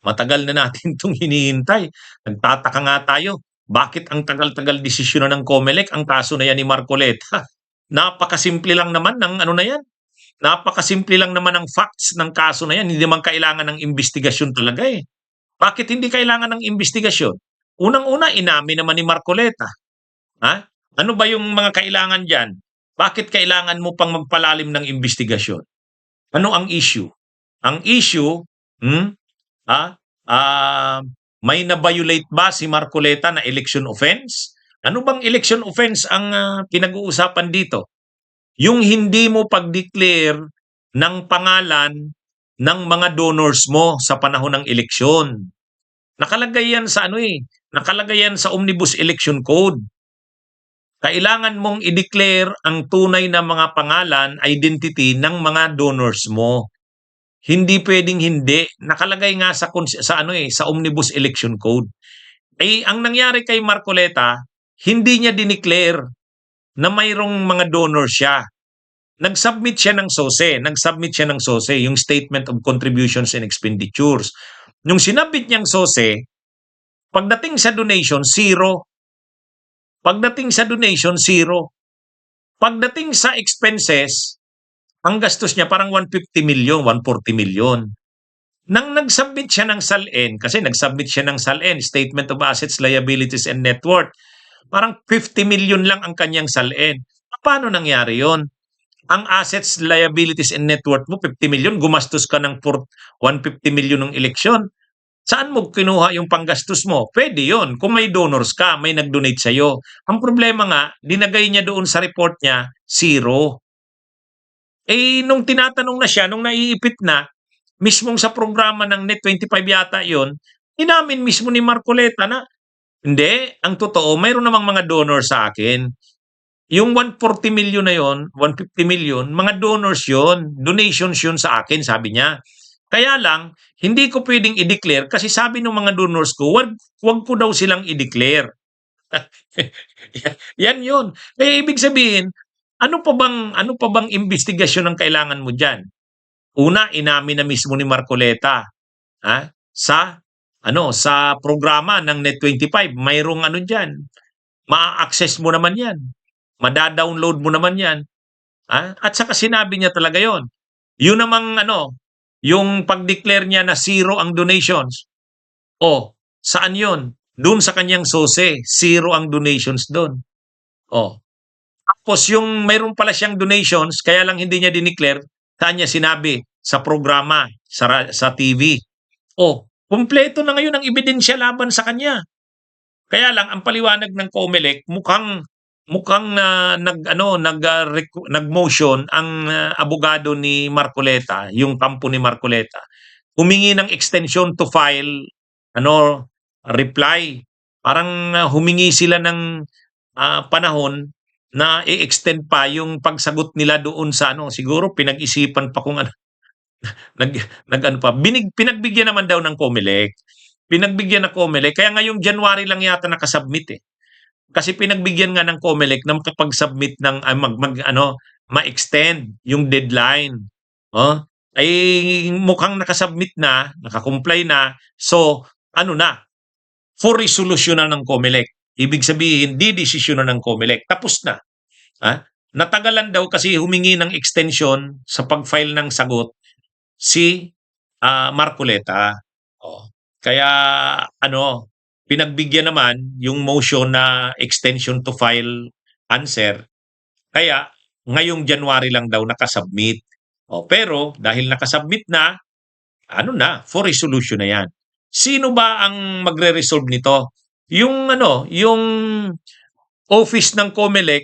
Matagal na natin 'tong hinihintay. Nagtataka nga tayo, bakit ang tagal-tagal desisyonan ng COMELEC ang kaso na 'yan ni Marcoleta? Napakasimple lang naman ng ano na 'yan, napakasimple lang naman ng facts ng kaso na 'yan, hindi naman kailangan ng imbestigasyon talaga, eh. Bakit hindi kailangan ng imbestigasyon? Unang-una, inamin naman ni Marcoleta, ha? Ano ba yung mga kailangan diyan? Bakit kailangan mo pang magpalalim ng imbestigasyon? Ano ang issue? Ang issue, hmm, ah, ah, may na-violate ba si Marcoleta na election offense? Ano bang election offense ang pinag-uusapan dito? Yung hindi mo pag-declare ng pangalan ng mga donors mo sa panahon ng eleksyon. Nakalagay yan sa ano eh, nakalagay yan sa Omnibus Election Code. Kailangan mong i-declare ang tunay na mga pangalan, identity ng mga donors mo. Hindi pwedeng hindi. Nakalagay nga sa ano eh, sa Omnibus Election Code. Eh, ang nangyari kay Marcoleta, hindi niya dineclare na mayroong mga donor siya. Nag-submit siya ng SOSE, yung Statement of Contributions and Expenditures. Yung sinabit niyang SOSE, pagdating sa donation, zero. Pagdating sa donation, zero. Pagdating sa expenses, ang gastos niya parang 150 million, 140 million. Nang nag-submit siya ng SALN, kasi nag-submit siya ng SALN, Statement of Assets, Liabilities, and Net Worth, parang 50 million lang ang kanyang SALN. Paano nangyari yon? Ang assets, liabilities, and net worth mo, 50 million, gumastos ka ng 150 million ng eleksyon. Saan mo kinuha yung panggastos mo? Pwede yon. Kung may donors ka, may nag-donate sa'yo. Ang problema nga, dinagay niya doon sa report niya, zero. Eh, nung tinatanong na siya, nung naiipit na, mismong sa programa ng Net25 yata yon, inamin mismo ni Marcoleta na, hindi, ang totoo, mayroon namang mga donor sa akin. Yung 140 million na yon, 150 million, mga donors yon, donations yun sa akin, sabi niya. Kaya lang, hindi ko pwedeng i-declare kasi sabi ng mga donors ko, wag ko daw silang i-declare. Yan yun. Kaya ibig sabihin, ano pa bang investigasyon ang kailangan mo diyan? Una, inamin na mismo ni Marcoleta, ha? Sa programa ng Net25, mayroong ano diyan. Ma-access mo naman 'yan. Mada-download mo naman 'yan. At saka sinabi niya talaga 'yon. Yun namang yung pag-declare niya na zero ang donations. Oh, saan 'yon? Doon sa kanyang SOSE, zero ang donations doon. Oh. Tapos yung mayroon pala siyang donations, kaya lang hindi niya dineclare, saan niya sinabi? Sa programa, sa TV. Oh, kumpleto na ngayon ang ebidensya laban sa kanya. Kaya lang ang paliwanag ng COMELEC mukhang nag-motion ang abogado ni Marcoleta, yung kampo ni Marcoleta. Humingi ng extension to file reply. Parang humingi sila ng panahon na i-extend pa yung pagsagot nila doon sa siguro pinag-isipan pa kung ano nag nag-ano pa pinagbigyan naman daw ng COMELEC. Pinagbigyan ng COMELEC kaya ngayong January lang yata nakasubmit eh. Kasi pinagbigyan nga ng COMELEC na makapag-submit ng ma-extend yung deadline. Oh, ay mukhang nakasubmit na, nakakomply na. So, for resolution na ng COMELEC. Ibig sabihin, didesisyon na ng COMELEC. Tapos na. Natagalan daw kasi humingi ng extension sa pag-file ng sagot si Marcoleta. Oh. Kaya pinagbigyan naman yung motion na extension to file answer. Kaya ngayong January lang daw nakasubmit. Pero dahil nakasubmit na, for resolution na yan. Sino ba ang magre-resolve nito? Yung office ng COMELEC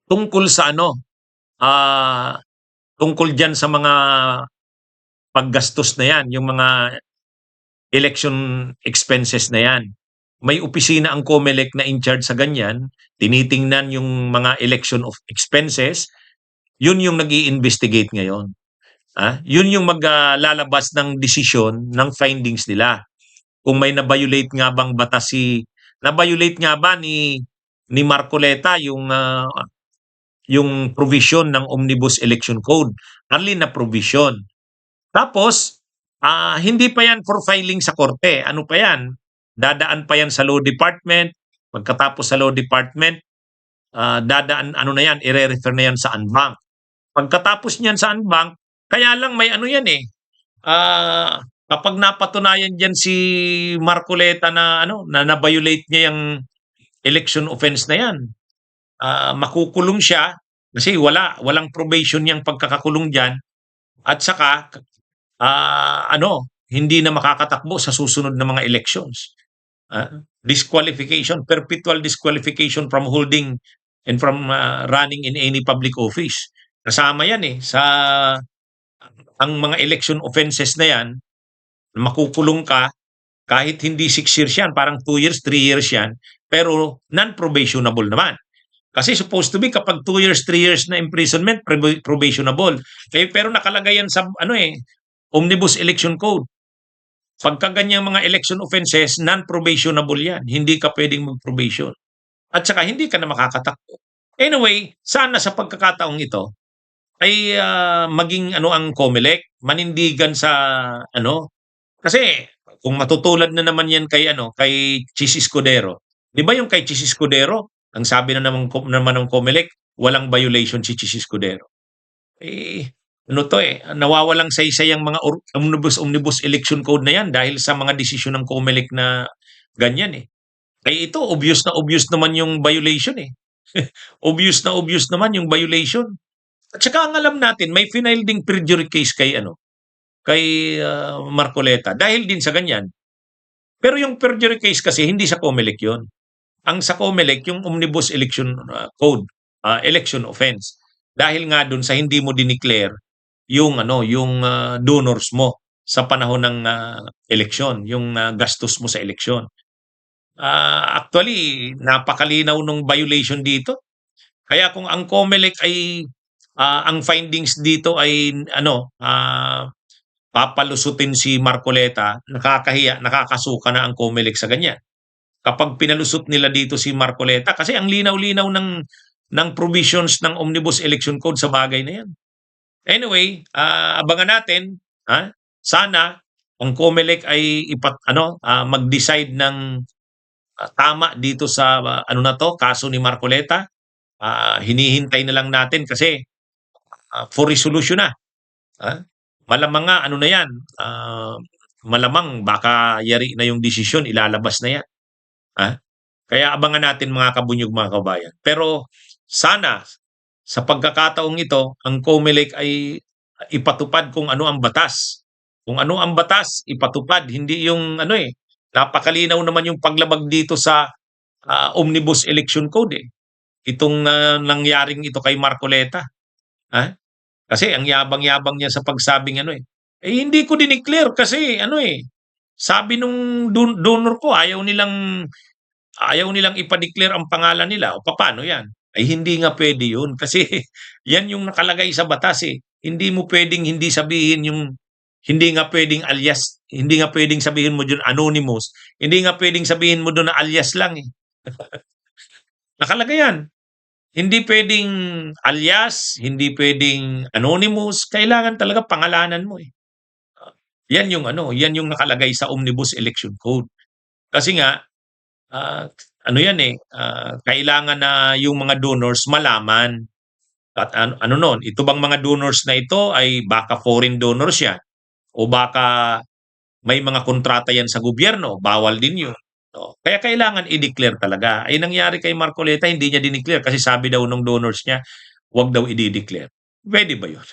tungkol sa tungkol diyan sa mga paggastos na yan, yung mga election expenses na yan. May opisina ang COMELEC na in charge sa ganyan, tinitingnan yung mga election of expenses, yun yung nag-i-investigate ngayon. Yun yung maglalabas ng desisyon ng findings nila. Kung may na-violate nga bang batas na-violate nga ba ni Marcoleta yung provision ng Omnibus Election Code, only na provision. Tapos, Hindi pa yan for filing sa korte. Ano pa yan? Dadaan pa yan sa law department. Pagkatapos sa law department, dadaan, ano na yan, ire-refer na yan sa unbank. Pagkatapos niyan sa unbank, kaya lang may ano yan eh. Kapag napatunayan diyan si Marcoleta na ano, na na-violate niya yung election offense na yan, makukulong siya kasi walang probation yung pagkakakulong diyan at saka hindi na makakatakbo sa susunod na mga elections. Disqualification, perpetual disqualification from holding and from running in any public office. Kasama yan eh sa ang mga election offenses na yan, makukulong ka kahit hindi 6 years yan, parang 2 years, 3 years yan, pero non-probationable naman. Kasi supposed to be kapag 2 years, 3 years na imprisonment, probationable. Pero nakalagay yan sa Omnibus Election Code. Pagka ganyang mga election offenses, non-probationable yan. Hindi ka pwedeng mag-probation. At saka hindi ka na makakatakbo. Anyway, sana sa pagkakataong ito ay maging ang COMELEC, manindigan sa kasi kung matutulad na naman yan kay Chis Escudero. 'Di ba yung kay Chis Escudero, ang sabi na naman ng COMELEC, walang violation si Chis Escudero. Nawawalang saysay ang mga omnibus election code na yan dahil sa mga desisyon ng COMELEC na ganyan eh. Ito, obvious na obvious naman yung violation eh. Obvious na obvious naman yung violation. At saka ang alam natin, may final ding perjury case kay Marcoleta dahil din sa ganyan. Pero yung perjury case kasi hindi sa COMELEC yun. Ang sa COMELEC yung Omnibus Election Code, election offense. Dahil nga dun sa hindi mo dineclare yung donors mo sa panahon ng eleksyon, yung gastos mo sa eleksyon. Actually, napakalinaw nung violation dito. Kaya kung ang COMELEC ay ang findings dito ay papalusutin si Marcoleta, nakakahiya, nakakasuka na ang COMELEC sa ganyan. Kapag pinalusot nila dito si Marcoleta, kasi ang linaw-linaw ng provisions ng Omnibus Election Code sa bagay na yan. Anyway, abangan natin, sana ang COMELEC ay mag-decide ng tama dito sa kaso ni Marcoleta. Hinihintay na lang natin kasi for resolution na. Malamang nga na yan, malamang baka yari na yung desisyon, ilalabas na yan. Kaya abangan natin mga kabunyog, mga kabayan. Pero sana sa pagkakataong ito, ang COMELEC ay ipatupad kung ano ang batas. Kung ano ang batas, ipatupad. Hindi yung napakalinaw naman yung paglabag dito sa Omnibus Election Code eh. Itong nangyaring ito kay Marcoleta. Kasi ang yabang-yabang niya sa pagsabing hindi ko dineclare kasi sabi nung donor ko ayaw nilang ipa-declare ang pangalan nila. O paano yan? Ay hindi nga pwede yun kasi yan yung nakalagay sa batas eh. Hindi mo pwedeng hindi sabihin yung hindi nga pwedeng alias, hindi nga pwedeng sabihin mo doon anonymous, hindi nga pwedeng sabihin mo doon na alias lang eh. Nakalagay yan. Hindi pwedeng alias, hindi pwedeng anonymous, kailangan talaga pangalanan mo eh. Yan yung nakalagay sa Omnibus Election Code. Kasi nga kailangan na yung mga donors malaman at ito bang mga donors na ito ay baka foreign donors yan o baka may mga kontrata yan sa gobyerno, bawal din yun. Kaya kailangan i-declare talaga. Ay nangyari kay Marcoleta, hindi niya dineclare kasi sabi daw ng donors niya, wag daw i-declare. Pwede ba yun?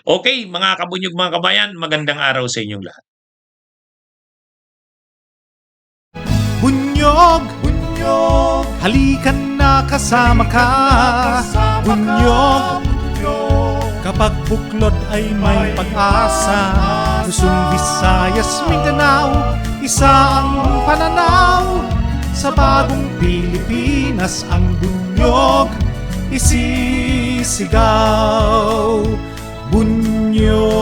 Okay, mga kabunyog, mga kabayan, magandang araw sa inyong lahat. Bunyog, bunyog, halikan na kasama ka. Bunyog, kapag buklod ay may pag-asa. Luzon, Visayas, Mindanao, isa ang pananaw. Sa bagong Pilipinas ang bunyog isisigaw. Bunyog.